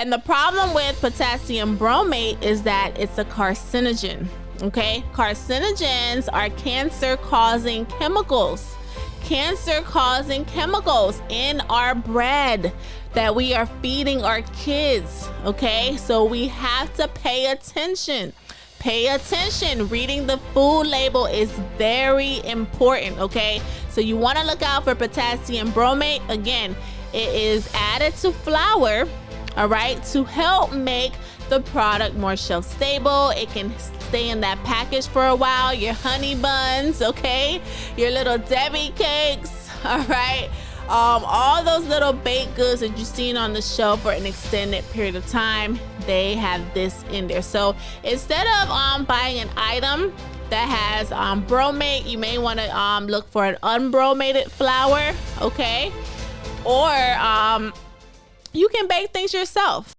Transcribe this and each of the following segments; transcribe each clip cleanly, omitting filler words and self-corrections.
And the problem with potassium bromate is that it's a carcinogen. Okay, carcinogens are cancer-causing chemicals. Cancer-causing chemicals in our bread that we are feeding our kids. Okay, so we have to pay attention. Pay attention. Reading the food label is very important. Okay, so you want to look out for potassium bromate. Again, it is added to flour, all right, to help make the product more shelf stable. It can stay in that package for a while. Your honey buns, okay, your little Debbie cakes, all right, all those little baked goods that you've seen on the shelf for an extended period of time, they have this in there. So instead of buying an item that has bromate, you may want to look for an unbromated flour, okay, or you can bake things yourself.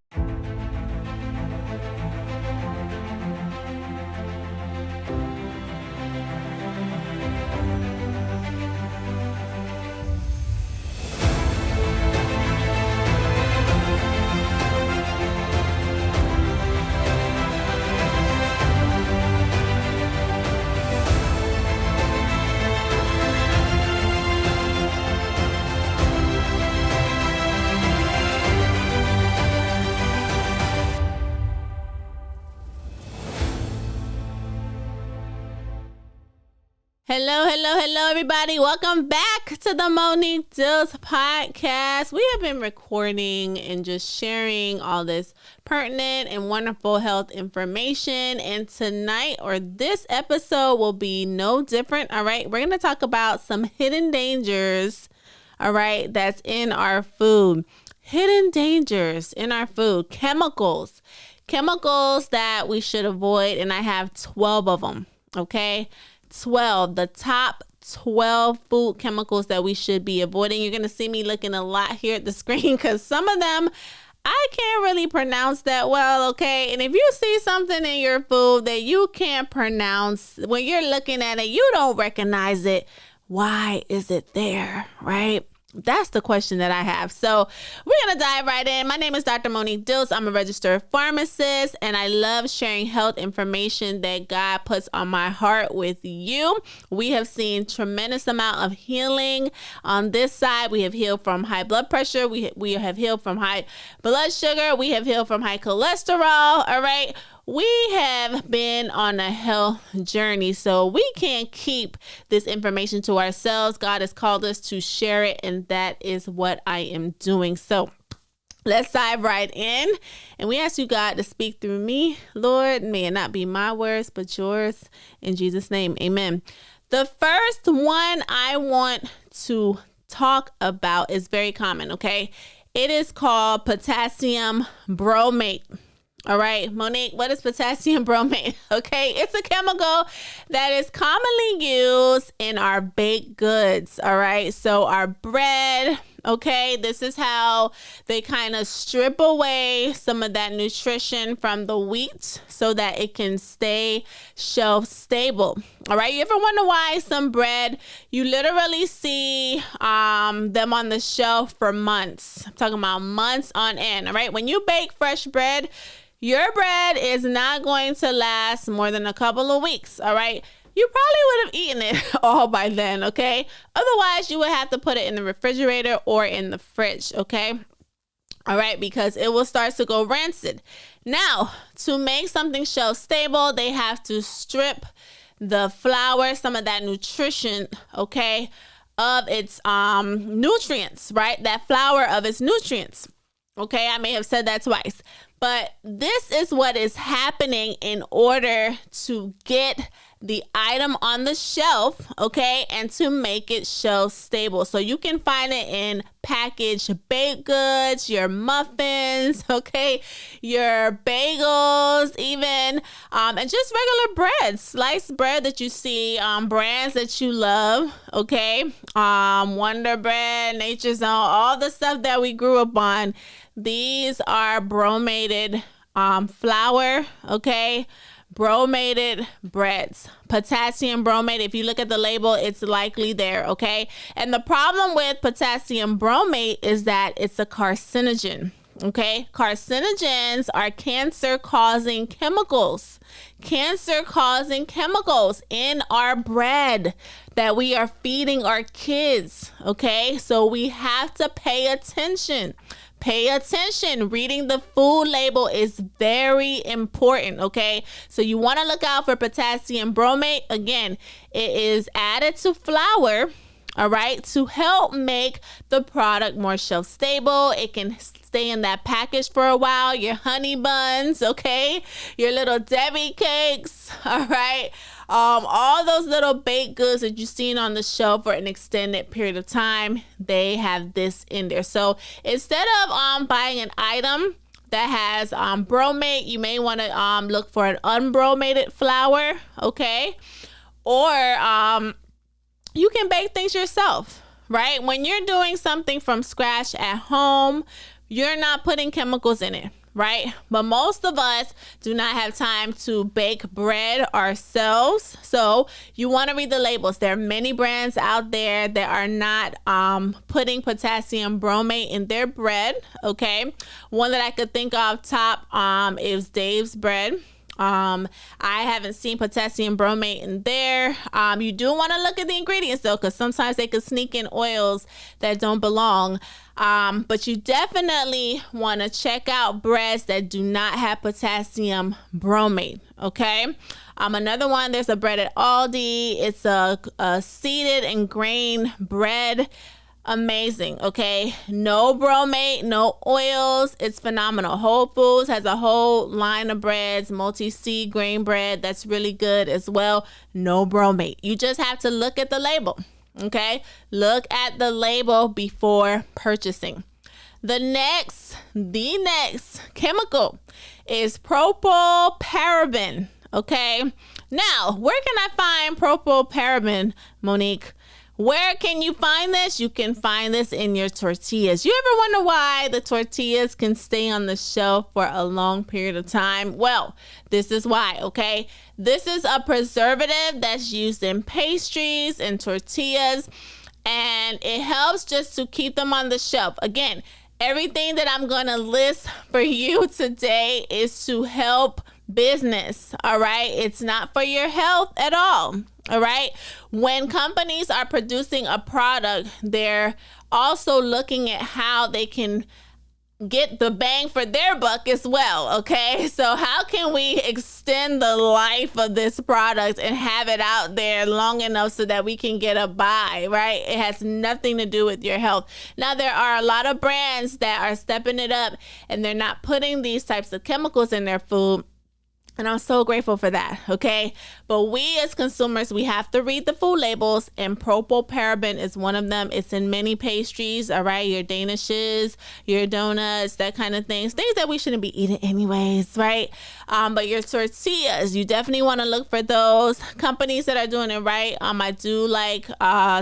Hello, everybody. Welcome back to the Monique Diltz podcast. We have been recording and just sharing all this pertinent and wonderful health information. And tonight, or this episode, will be no different. All right. We're going to talk about some hidden dangers, all right, that's in our food. Hidden dangers in our food. Chemicals that we should avoid. And I have 12 of them. Okay. 12, the top 12 food chemicals that we should be avoiding. You're going to see me looking a lot here at the screen because some of them I can't really pronounce that well, okay? And if you see something in your food that you can't pronounce, when you're looking at it, you don't recognize it, why is it there, right? That's the question that I have. So we're going to dive right in. My name is Dr. Monique Diltz. I'm a registered pharmacist, and I love sharing health information that God puts on my heart with you. We have seen tremendous amount of healing on this side. We have healed from high blood pressure. We have healed from high blood sugar. We have healed from high cholesterol. All right. We have been on a health journey, so we can't keep this information to ourselves. God has called us to share it, and that is what I am doing. So let's dive right in. And we ask you, God, to speak through me. Lord, may it not be my words, but yours. In Jesus' name, amen. The first one I want to talk about is very common, okay? It is called potassium bromate. All right, Monique, what is potassium bromate? Okay, it's a chemical that is commonly used in our baked goods. All right, so our bread. Okay, this is how they kind of strip away some of that nutrition from the wheat so that it can stay shelf stable. All right, you ever wonder why some bread, you literally see them on the shelf for months? I'm talking about months on end. All right, when you bake fresh bread, your bread is not going to last more than a couple of weeks, all right? You probably would have eaten it all by then, okay? Otherwise, you would have to put it in the refrigerator or in the fridge, okay? All right, because it will start to go rancid. Now, to make something shelf stable, they have to strip the flour, some of that nutrition, okay, of its nutrients, right? That flour of its nutrients. Okay, I may have said that twice. But this is what is happening in order to get the item on the shelf, okay, and to make it shelf stable. So you can find it in packaged baked goods, your muffins, okay, your bagels, even, and just regular bread, sliced bread that you see, brands that you love, okay, Wonder Bread, Nature's Own, all the stuff that we grew up on. These are bromated flour, okay? Bromated breads, potassium bromate. If you look at the label, it's likely there, okay? And the problem with potassium bromate is that it's a carcinogen, Okay, carcinogens are cancer-causing chemicals. Cancer-causing chemicals in our bread that we are feeding our kids. Okay, so we have to pay attention. Pay attention. Reading the food label is very important, okay? So you want to look out for potassium bromate. Again, it is added to flour, all right, to help make the product more shelf stable. It can stay in that package for a while. Your honey buns, okay? Your little Debbie cakes, all right? All those little baked goods that you've seen on the shelf for an extended period of time, they have this in there. So instead of buying an item that has bromate, you may want to look for an unbromated flour, okay? Or you can bake things yourself, right? When you're doing something from scratch at home, you're not putting chemicals in it, right? But most of us do not have time to bake bread ourselves. So you want to read the labels. There are many brands out there that are not putting potassium bromate in their bread, okay? One that I could think of top is Dave's Bread. I haven't seen potassium bromate in there. You do want to look at the ingredients though, because sometimes they could sneak in oils that don't belong. But you definitely want to check out breads that do not have potassium bromate. Okay. Another one, there's a bread at Aldi. It's a seeded and grain bread. Amazing. Okay. No bromate, no oils. It's phenomenal. Whole Foods has a whole line of breads, multi-seed grain bread. That's really good as well. No bromate. You just have to look at the label. Okay. Look at the label before purchasing. The next chemical is propylparaben. Okay. Now, where can I find propylparaben, Monique? Where can you find this? You can find this in your tortillas. You ever wonder why the tortillas can stay on the shelf for a long period of time? Well, this is why, okay? This is a preservative that's used in pastries and tortillas, and it helps just to keep them on the shelf. Again, everything that I'm going to list for you today is to help business, all right? It's not for your health at all. All right. When companies are producing a product, they're also looking at how they can get the bang for their buck as well. Okay. So how can we extend the life of this product and have it out there long enough so that we can get a buy, right? It has nothing to do with your health. Now, there are a lot of brands that are stepping it up and they're not putting these types of chemicals in their food. And I'm so grateful for that, okay? But we as consumers, we have to read the food labels, and propylparaben is one of them. It's in many pastries, all right? Your danishes, your donuts, that kind of things that we shouldn't be eating anyways, right? But your tortillas, you definitely want to look for those companies that are doing it right. I do like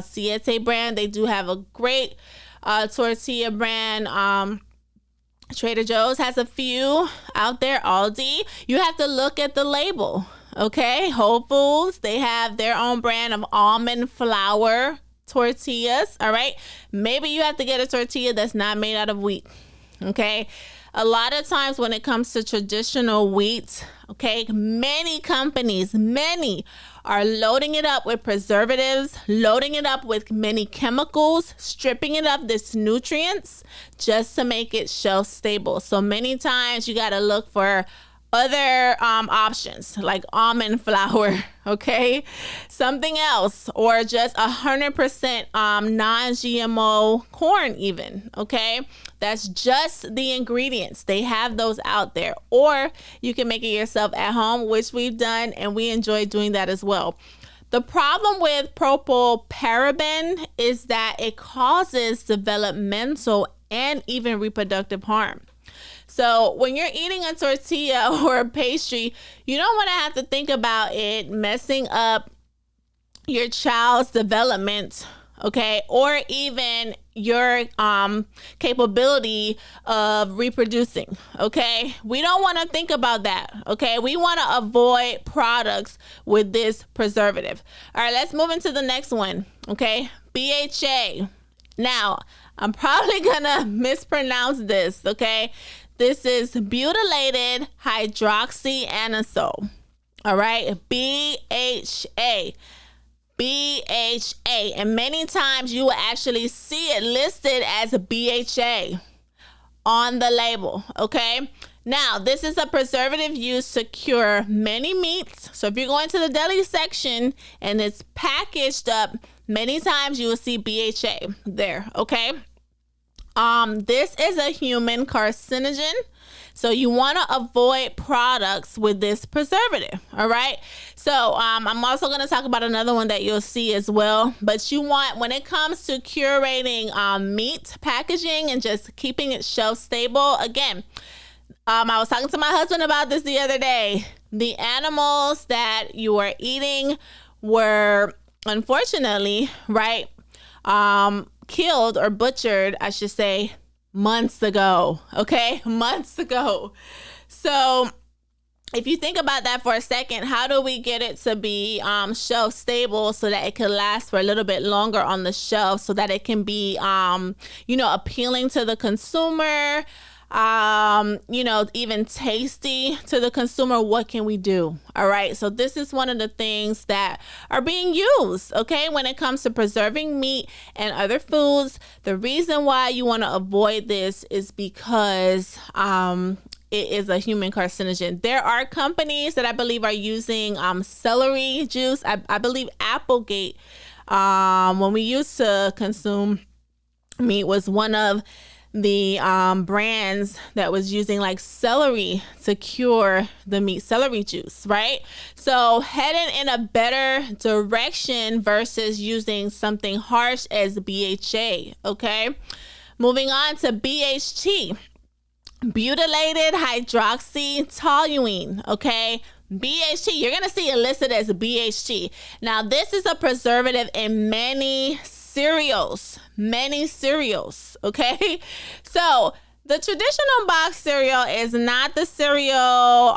Siete brand. They do have a great tortilla brand. Trader Joe's has a few out there. Aldi, you have to look at the label, okay? Whole Foods, they have their own brand of almond flour tortillas, all right? Maybe you have to get a tortilla that's not made out of wheat, okay? A lot of times when it comes to traditional wheat, okay, many companies, are loading it up with preservatives, loading it up with many chemicals, stripping it of its nutrients just to make it shelf stable. So many times you got to look for other options like almond flour, okay, something else, or just 100% non-GMO corn even, okay? That's just the ingredients. They have those out there. Or you can make it yourself at home, which we've done, and we enjoy doing that as well. The problem with propylparaben is that it causes developmental and even reproductive harm. So when you're eating a tortilla or a pastry, you don't want to have to think about it messing up your child's development, okay, or even your capability of reproducing, okay? We don't want to think about that, okay? We want to avoid products with this preservative. All right, let's move into the next one, okay? BHA. Now, I'm probably gonna mispronounce this, okay? This is butylated hydroxyanisole. All right, BHA. BHA. And many times you will actually see it listed as a BHA on the label, okay? Now, this is a preservative used to cure many meats. So if you're going to the deli section and it's packaged up, many times you will see BHA there, okay? This is a human carcinogen. So you want to avoid products with this preservative, all right? So I'm also going to talk about another one that you'll see as well. But you want, when it comes to curating meat packaging and just keeping it shelf stable, again, I was talking to my husband about this the other day. The animals that you are eating were, unfortunately, right, killed or butchered, I should say, months ago. Okay, months ago. So if you think about that for a second, how do we get it to be shelf stable so that it can last for a little bit longer on the shelf, so that it can be appealing to the consumer, even tasty to the consumer? What can we do? All right. So this is one of the things that are being used, okay, when it comes to preserving meat and other foods. The reason why you want to avoid this is because it is a human carcinogen. There are companies that I believe are using celery juice. I believe Applegate, when we used to consume meat, was one of the brands that was using like celery to cure the meat, celery juice, right? So heading in a better direction versus using something harsh as BHA, okay? Moving on to BHT, butylated hydroxytoluene, okay? BHT, you're going to see it listed as BHT. Now, this is a preservative in many cereals, okay? So the traditional box cereal is not the cereal,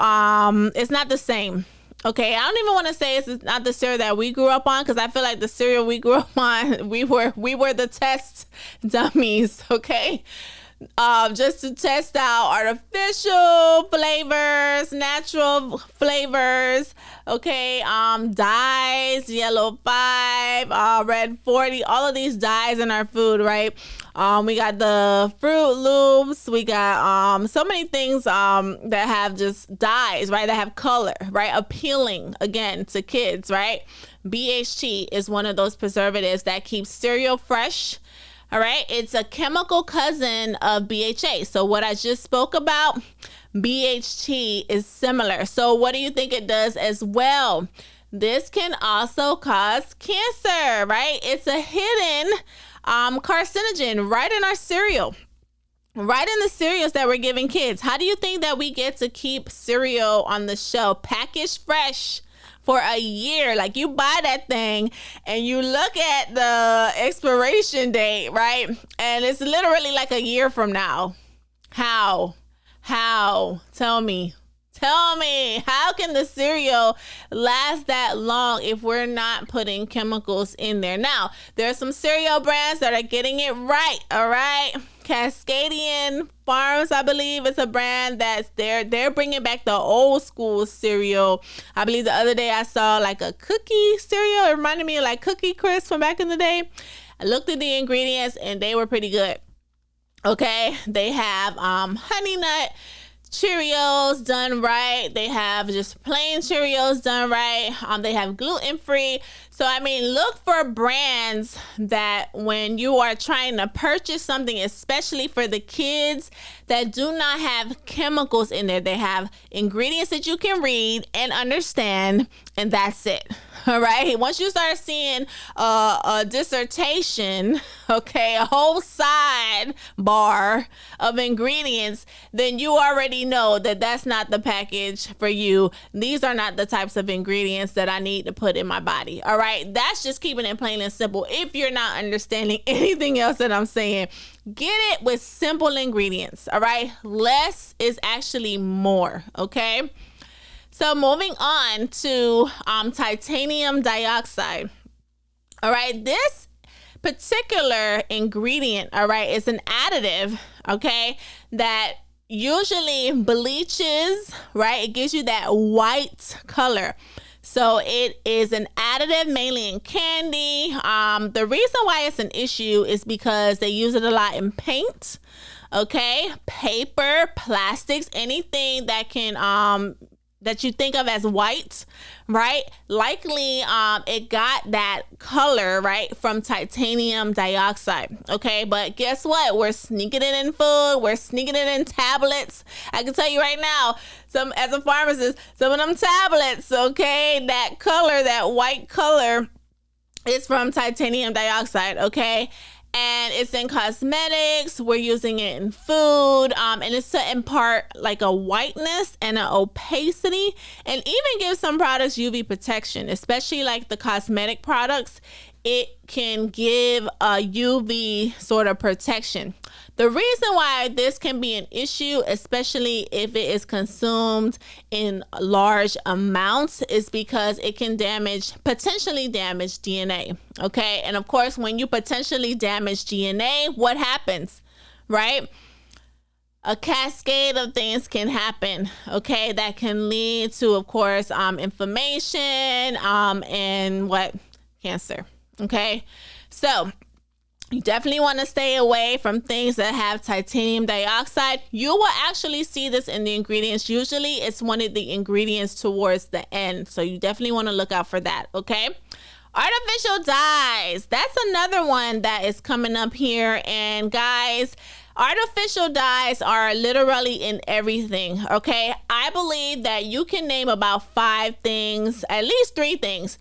it's not the same. Okay, I don't even want to say it's not the cereal that we grew up on, because I feel like the cereal we grew up on, we were the test dummies, okay? Just to test out artificial flavors, natural flavors, okay, dyes, yellow 5, red 40, all of these dyes in our food, right? We got the Fruit Loops, we got so many things that have just dyes, right, that have color, right, appealing again to kids, right? BHT is one of those preservatives that keeps cereal fresh. All right, it's a chemical cousin of BHA. So what I just spoke about, BHT is similar. So what do you think it does as well? This can also cause cancer, right? It's a hidden carcinogen right in our cereal, right in the cereals that we're giving kids. How do you think that we get to keep cereal on the shelf packaged fresh for a year? Like, you buy that thing and you look at the expiration date, right? And it's literally like a year from now. How? Tell me, how can the cereal last that long if we're not putting chemicals in there? Now, there are some cereal brands that are getting it right, all right? Cascadian Farms, I believe, is a brand that's they're bringing back the old school cereal. I believe the other day I saw like a cookie cereal. It reminded me of like Cookie Crisp from back in the day. I looked at the ingredients and they were pretty good. Okay, they have honey nut Cheerios done right. They have just plain Cheerios done right. They have gluten-free. So, I mean, look for brands that when you are trying to purchase something, especially for the kids, that do not have chemicals in there. They have ingredients that you can read and understand, and that's it. All right. Once you start seeing a dissertation, okay, a whole side bar of ingredients, then you already know that that's not the package for you. These are not the types of ingredients that I need to put in my body. All right. That's just keeping it plain and simple. If you're not understanding anything else that I'm saying, get it with simple ingredients. All right. Less is actually more. Okay. So moving on to titanium dioxide. All right, this particular ingredient, all right, is an additive, okay, that usually bleaches, right? It gives you that white color. So it is an additive mainly in candy. The reason why it's an issue is because they use it a lot in paint, okay, paper, plastics, anything that can that you think of as white, right? Likely it got that color, right, from titanium dioxide, okay? But guess what? We're sneaking it in food. We're sneaking it in tablets. I can tell you right now, as a pharmacist, some of them tablets, okay, that color, that white color is from titanium dioxide, okay? And it's in cosmetics. We're using it in food. And it's to impart like a whiteness and an opacity, and even give some products UV protection, especially like the cosmetic products. It can give a UV sort of protection. The reason why this can be an issue, especially if it is consumed in large amounts, is because it can potentially damage DNA. Okay. And of course, when you potentially damage DNA, what happens, right? A cascade of things can happen, okay, that can lead to, of course, inflammation, and cancer. Okay, so you definitely want to stay away from things that have titanium dioxide. You will actually see this in the ingredients. Usually it's one of the ingredients towards the end. So you definitely want to look out for that. Okay. Artificial dyes. That's another one that is coming up here. And guys, artificial dyes are literally in everything. Okay. I believe that you can name about 5 things, at least 3 things,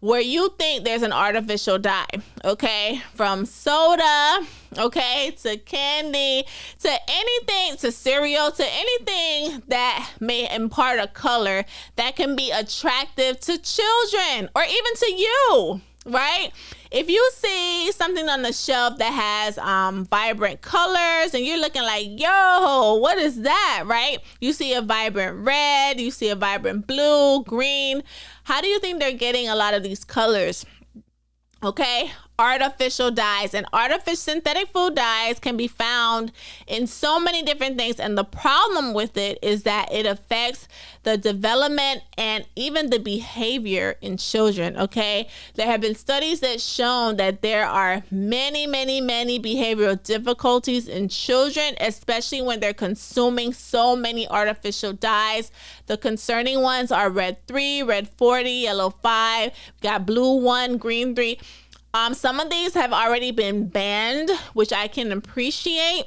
where you think there's an artificial dye, okay? From soda, okay, to candy, to anything, to cereal, to anything that may impart a color that can be attractive to children or even to you, right? If you see something on the shelf that has vibrant colors and you're looking like, yo, what is that, right? You see a vibrant red, you see a vibrant blue, green. How do you think they're getting a lot of these colors? Okay, artificial dyes. And artificial synthetic food dyes can be found in so many different things. And the problem with it is that it affects the development and even the behavior in children. Okay, there have been studies that shown that there are many behavioral difficulties in children, especially when they're consuming so many artificial dyes. The concerning ones are red 3, red 40, yellow 5, got blue 1, green 3. Some of these have already been banned, which I can appreciate.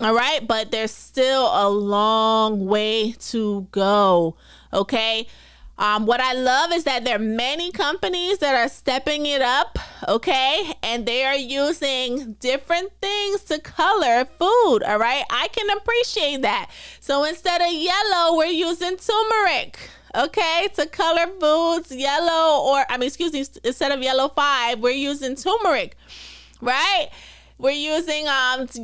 All right. But there's still a long way to go. Okay. What I love is that there are many companies that are stepping it up. Okay. And they are using different things to color food. All right. I can appreciate that. So instead of yellow, we're using turmeric. Okay, to color foods yellow, instead of yellow 5, we're using turmeric, right? We're using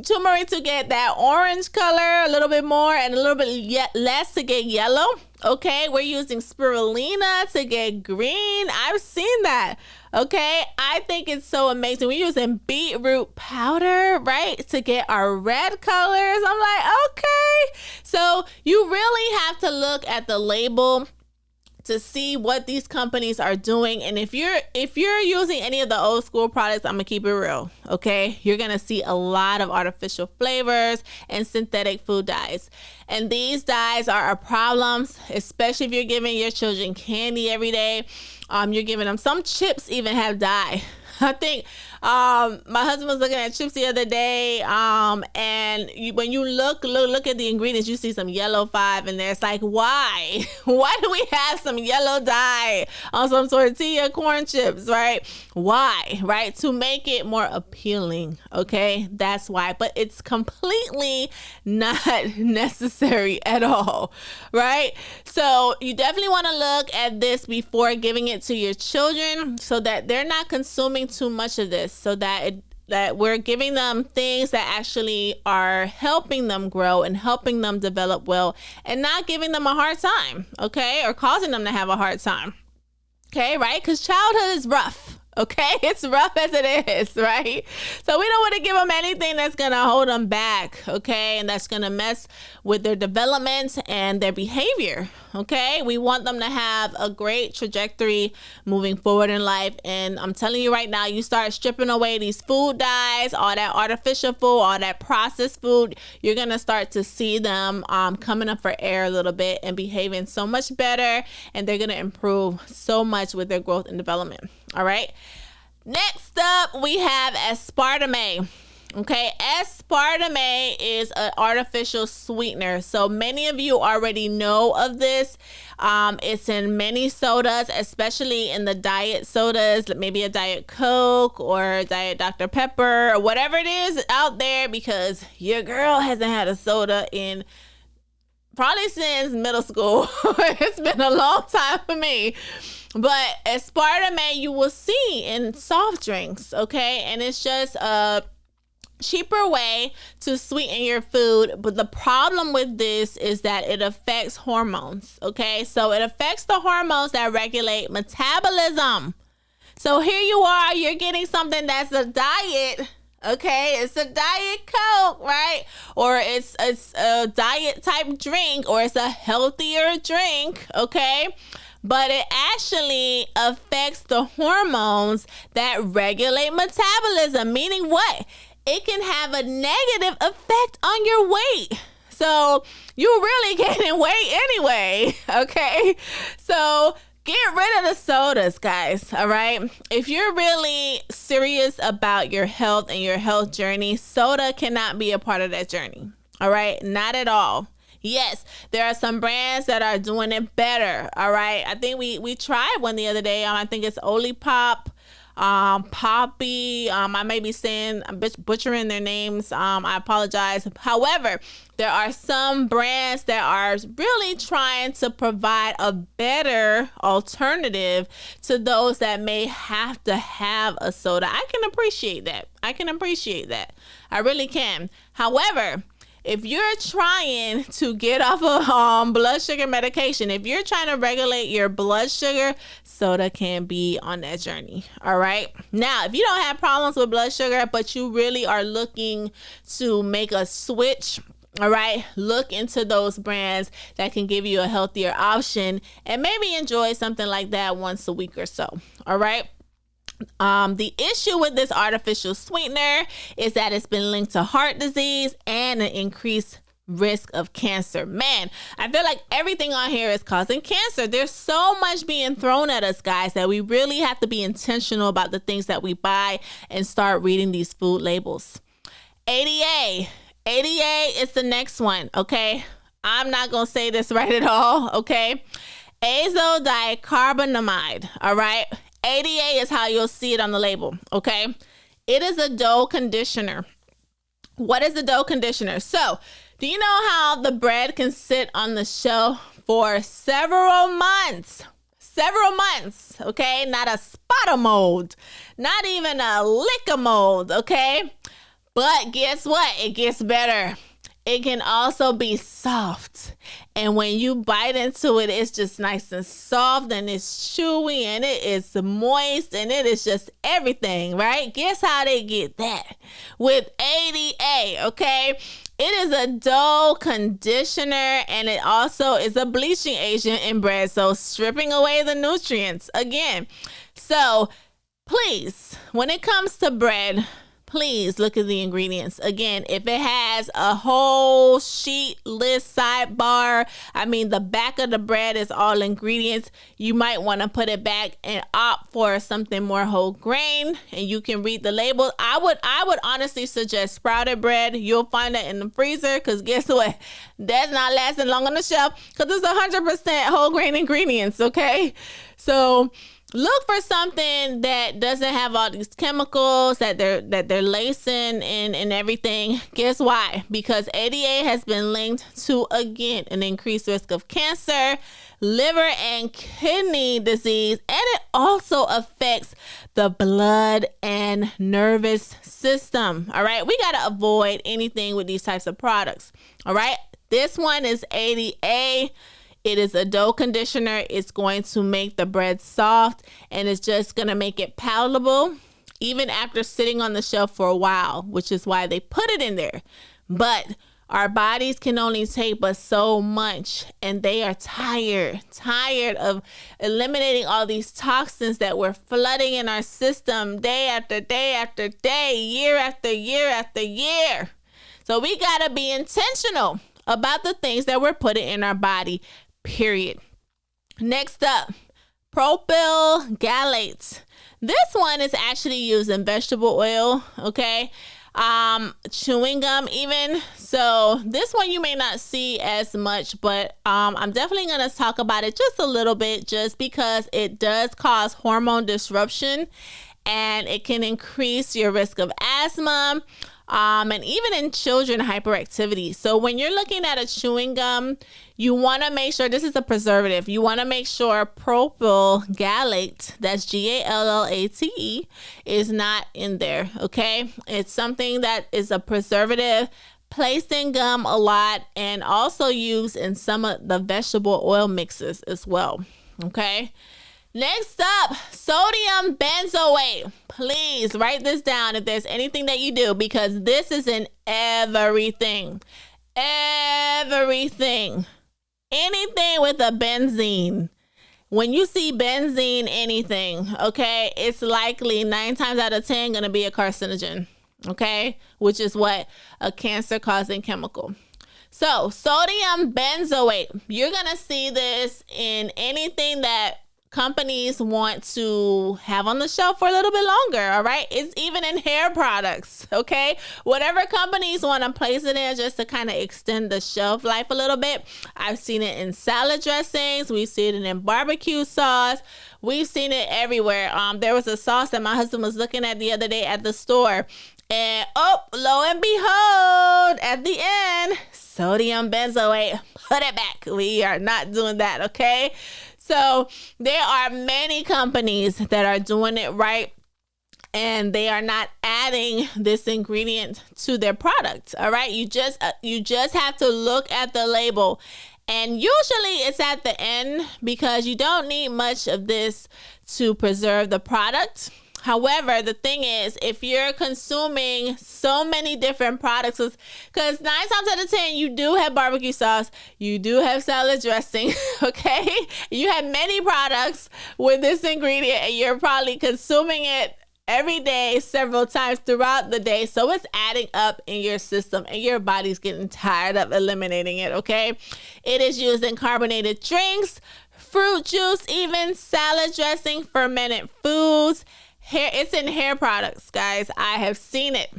turmeric to get that orange color a little bit more and a little bit less to get yellow. Okay, we're using spirulina to get green. I've seen that. Okay, I think it's so amazing. We're using beetroot powder, right, to get our red colors. I'm like, okay. So you really have to look at the label to see what these companies are doing. And if you're using any of the old school products, I'm gonna keep it real, okay? You're gonna see a lot of artificial flavors and synthetic food dyes. And these dyes are a problem, especially if you're giving your children candy every day. You're giving them, some chips even have dye. I think my husband was looking at chips the other day, and when you look at the ingredients, you see some yellow 5 in there. It's like, why? Why do we have some yellow dye on some tortilla corn chips, right? Why, right? To make it more appealing, okay? That's why. But it's completely not necessary at all, right? So you definitely want to look at this before giving it to your children so that they're not consuming too much of this, so that we're giving them things that actually are helping them grow and helping them develop well, and not giving them a hard time, okay, or causing them to have a hard time, okay, right? Because childhood is rough, Okay, it's rough as it is, right? So we don't want to give them anything that's going to hold them back, okay? And that's going to mess with their development and their behavior, okay? We want them to have a great trajectory moving forward in life. And I'm telling you right now, you start stripping away these food dyes, all that artificial food, all that processed food, you're going to start to see them coming up for air a little bit and behaving so much better. And they're going to improve so much with their growth and development. All right. Next up, we have aspartame. Okay, aspartame is an artificial sweetener. So many of you already know of this. It's in many sodas, especially in the diet sodas, maybe a Diet Coke or Diet Dr. Pepper or whatever it is out there, because your girl hasn't had a soda in probably since middle school. It's been a long time for me. But aspartame you will see in soft drinks, okay? And it's just a cheaper way to sweeten your food. But the problem with this is that it affects hormones, okay? So it affects the hormones that regulate metabolism. So here you are, you're getting something that's a diet. Okay, it's a Diet Coke, right? Or it's a diet type drink, or it's a healthier drink, okay? But it actually affects the hormones that regulate metabolism, meaning what? It can have a negative effect on your weight. So you're really gaining weight anyway, okay? So get rid of the sodas, guys, all right? If you're really serious about your health and your health journey, soda cannot be a part of that journey, all right? Not at all. Yes, there are some brands that are doing it better, all right? I think we tried one the other day. I think it's Olipop, Poppy. I may be saying, I'm butchering their names. I apologize. However, there are some brands that are really trying to provide a better alternative to those that may have to have a soda. I can appreciate that. I really can. However, if you're trying to get off of blood sugar medication, if you're trying to regulate your blood sugar, soda can be on that journey. All right. Now, if you don't have problems with blood sugar, but you really are looking to make a switch, all right, look into those brands that can give you a healthier option and maybe enjoy something like that once a week or so. All right. The issue with this artificial sweetener is that it's been linked to heart disease and an increased risk of cancer. Man, I feel like everything on here is causing cancer. There's so much being thrown at us, guys, that we really have to be intentional about the things that we buy and start reading these food labels. ADA is the next one, okay? I'm not going to say this right at all, okay? Azodicarbonamide, all right? ADA is how you'll see it on the label, okay? It is a dough conditioner. What is a dough conditioner? So, do you know how the bread can sit on the shelf for several months? Okay? Not a spot of mold, not even a lick of mold, okay? But guess what? It gets better. It can also be soft. And when you bite into it, it's just nice and soft, and it's chewy, and it is moist, and it is just everything, right? Guess how they get that? With ADA, okay? It is a dough conditioner, and it also is a bleaching agent in bread, so stripping away the nutrients again. So please, when it comes to bread, please look at the ingredients. Again, if it has a whole sheet list sidebar, I mean, the back of the bread is all ingredients, you might want to put it back and opt for something more whole grain, and you can read the label. I would honestly suggest sprouted bread. You'll find that in the freezer, because guess what? That's not lasting long on the shelf, because it's 100% whole grain ingredients, okay? So look for something that doesn't have all these chemicals that they're lacing and everything. Guess why? Because ADA has been linked to, again, an increased risk of cancer, liver and kidney disease, and it also affects the blood and nervous system. All right, we got to avoid anything with these types of products. All right, this one is ADA. It is a dough conditioner. It's going to make the bread soft, and it's just going to make it palatable even after sitting on the shelf for a while, which is why they put it in there. But our bodies can only take but so much, and they are tired of eliminating all these toxins that we're flooding in our system day after day after day, year after year after year. So we got to be intentional about the things that we're putting in our body, period. Next up, propyl galates. This one is actually used in vegetable oil, okay? Chewing gum even. So this one you may not see as much, but I'm definitely going to talk about it just a little bit, just because it does cause hormone disruption, and it can increase your risk of asthma, and even in children, hyperactivity. So when you're looking at a chewing gum, you want to make sure this is a preservative. You want to make sure propyl galate, that's Gallate, is not in there. Okay. It's something that is a preservative placed in gum a lot, and also used in some of the vegetable oil mixes as well. Okay. Next up, sodium benzoate. Please write this down if there's anything that you do, because this is in everything. Everything. Anything with a benzene. When you see benzene, anything, okay, it's likely 9 times out of 10 going to be a carcinogen, okay, which is what? A cancer-causing chemical. So sodium benzoate, you're going to see this in anything that companies want to have on the shelf for a little bit longer. All right. It's even in hair products. Okay. Whatever companies want to place it in just to kind of extend the shelf life a little bit. I've seen it in salad dressings. We've seen it in barbecue sauce. We've seen it everywhere. There was a sauce that my husband was looking at the other day at the store, and lo and behold, at the end, sodium benzoate. Put it back. We are not doing that. Okay. So there are many companies that are doing it right, and they are not adding this ingredient to their product. All right. You just have to look at the label, and usually it's at the end, because you don't need much of this to preserve the product. However, the thing is, if you're consuming so many different products, because 9 times out of 10, you do have barbecue sauce, you do have salad dressing, okay? You have many products with this ingredient, and you're probably consuming it every day, several times throughout the day. So it's adding up in your system, and your body's getting tired of eliminating it, okay? It is used in carbonated drinks, fruit juice, even salad dressing, fermented foods. It's in hair products, guys. I have seen it.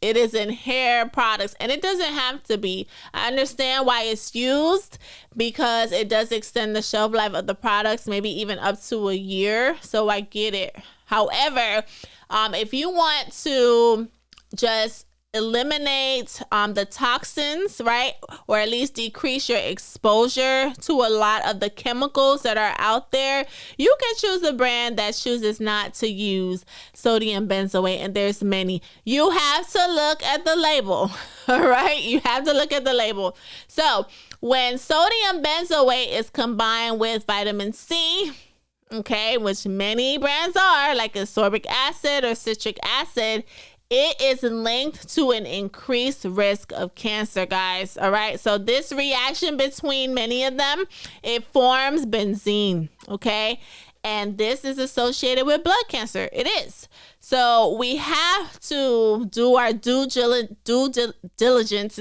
It is in hair products, and it doesn't have to be. I understand why it's used, because it does extend the shelf life of the products, maybe even up to a year. So I get it. However, if you want to just eliminate the toxins, right, or at least decrease your exposure to a lot of the chemicals that are out there, you can choose a brand that chooses not to use sodium benzoate, and there's many. You have to look at the label. All right, you have to look at the label. So when sodium benzoate is combined with vitamin C, okay, which many brands are, like ascorbic acid or citric acid, it is linked to an increased risk of cancer, guys. All right. So this reaction between many of them, it forms benzene. Okay. And this is associated with blood cancer. It is. So we have to do our due diligence,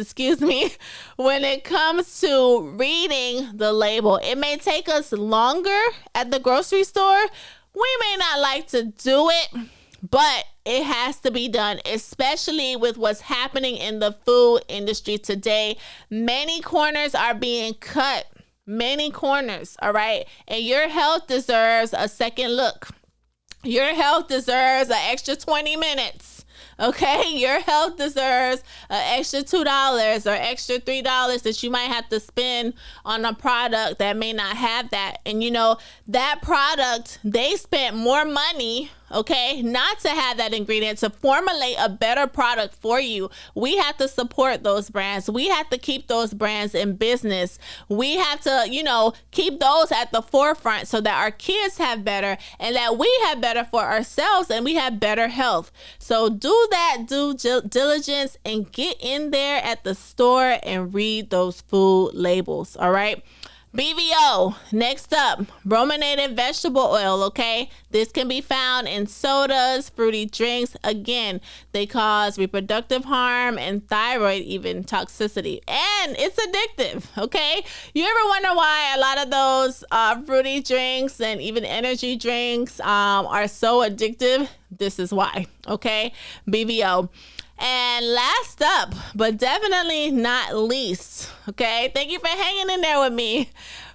when it comes to reading the label. It may take us longer at the grocery store. We may not like to do it, but it has to be done, especially with what's happening in the food industry today. Many corners are being cut. Many corners, all right? And your health deserves a second look. Your health deserves an extra 20 minutes, okay? Your health deserves an extra $2 or extra $3 that you might have to spend on a product that may not have that. And you know, that product, they spent more money okay, not to have that ingredient, to formulate a better product for you. We have to support those brands. We have to keep those brands in business. We have to, keep those at the forefront so that our kids have better and that we have better for ourselves and we have better health. So do that due diligence and get in there at the store and read those food labels. All right. BVO, next up, brominated vegetable oil, okay? This can be found in sodas, fruity drinks. Again, they cause reproductive harm and thyroid even toxicity. And it's addictive, okay? You ever wonder why a lot of those fruity drinks and even energy drinks are so addictive? This is why, okay? BVO. And last up, but definitely not least, okay? Thank you for hanging in there with me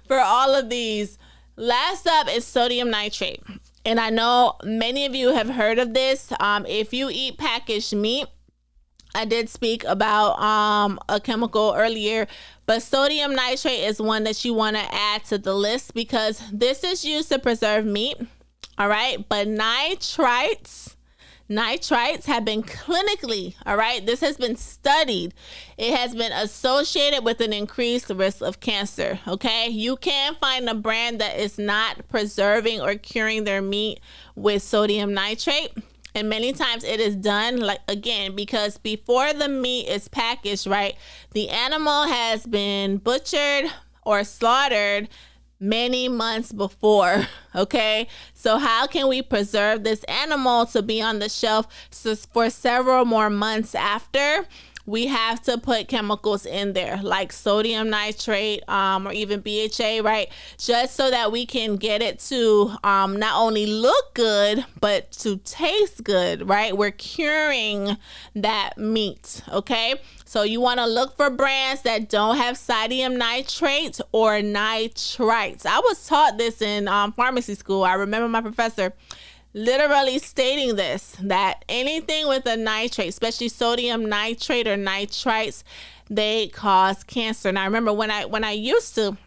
for all of these. Last up is sodium nitrate. And I know many of you have heard of this. If you eat packaged meat, I did speak about a chemical earlier, but sodium nitrate is one that you want to add to the list because this is used to preserve meat, all right? But nitrites have been clinically, all right, this has been studied. It has been associated with an increased risk of cancer, okay? You can find a brand that is not preserving or curing their meat with sodium nitrate. And many times it is done, like, again, because before the meat is packaged, right, the animal has been butchered or slaughtered many months before, okay? So how can we preserve this animal to be on the shelf for several more months after? We have to put chemicals in there like sodium nitrate or even BHA, right? Just so that we can get it to not only look good, but to taste good, right? We're curing that meat, okay? So you want to look for brands that don't have sodium nitrate or nitrites. I was taught this in pharmacy school. I remember my professor literally stating this, that anything with a nitrate, especially sodium nitrate or nitrites, they cause cancer. And I remember when I used to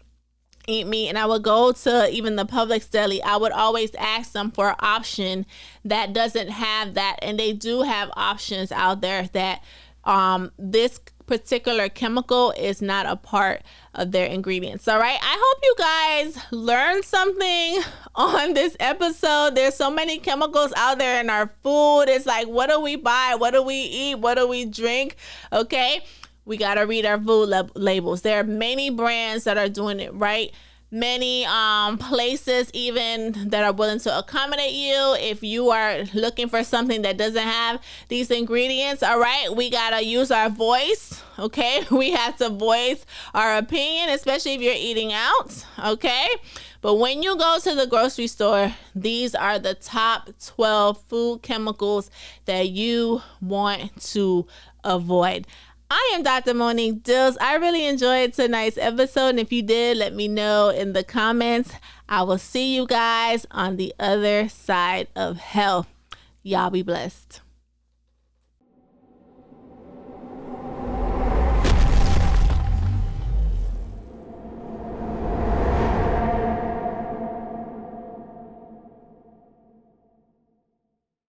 eat meat and I would go to even the Publix deli, I would always ask them for an option that doesn't have that. And they do have options out there that this particular chemical is not a part of their ingredients. All right. I hope you guys learned something on this episode. There's so many chemicals out there in our food. It's like, what do we buy? What do we eat? What do we drink? Okay. We got to read our food labels. There are many brands that are doing it right. Many places even that are willing to accommodate you if you are looking for something that doesn't have these ingredients. All right, we gotta use our voice, okay? We have to voice our opinion, especially if you're eating out, okay? But when you go to the grocery store, these are the top 12 food chemicals that you want to avoid. I am Dr. Monique Diltz. I really enjoyed tonight's episode. And if you did, let me know in the comments. I will see you guys on the other side of health. Y'all be blessed.